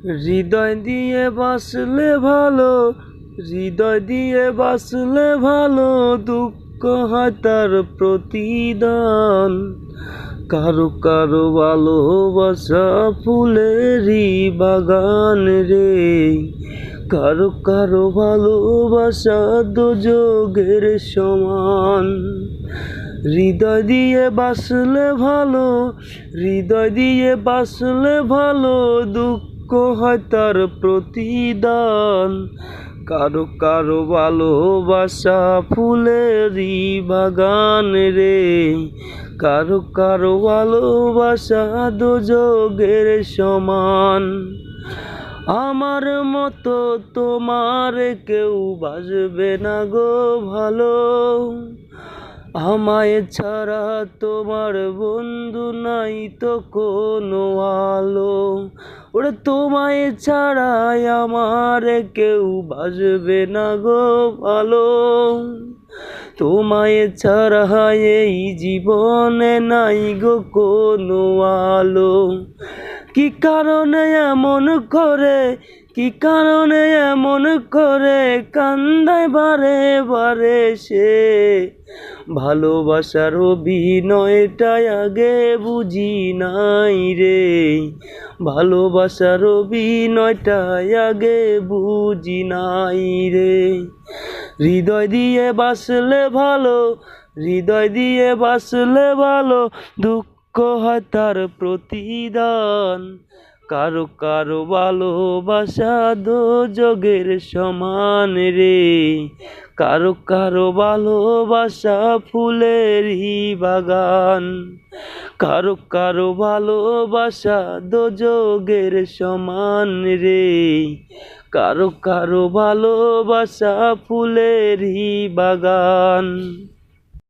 হৃদয় দিয়ে বাসলে ভালো, হৃদয় দিয়ে বাসলে ভালো, দুঃখ হয় তার প্রতিদান। কারো কারো ভালোবাসা ফুলেরই বাগান রে, কারো কারো ভালোবাসা দোজখের সমান। হৃদয় দিয়ে বাসলে ভালো, হৃদয় দিয়ে বাসলে ভালো, দুঃখ হয় তার প্রতিদান। কারো কারো ভালোবাসা ফুলেরই বাগান রে, কারো কারো ভালোবাসা দোজখের সমান। আমার মতো তোমার কেউ বাসবে না গো ভালো, আমায় ছাড়া তোমার বন্ধু নাই তো কোনো আলো। ওরে তোমায় ছাড়া আমার কেউ বাসবে না গো ভালো, তোমায় ছাড়া এই জীবনে নাই গো কোনো আলো। কি কারণে এমন করে, কি কারণে এমন করে কান্দায় বারে বারে সে, ভালোবাসার অভিনয়টাই আগে বুঝি নাই রে, ভালোবাসার অভিনয়টাই আগে বুঝি নাই রে। হৃদয় দিয়ে বাসলে ভালো, হৃদয় দিয়ে বাসলে ভালো, দুঃখ হয় তার প্রতিদান। কারো কারো ভালোবাসা দোজখের সমান রে, কারো কারো ভালোবাসা ফুলেরই বাগান। কারো কারো ভালোবাসা দোজখের সমান রে, কারো কারো ভালোবাসা ফুলেরই বাগান।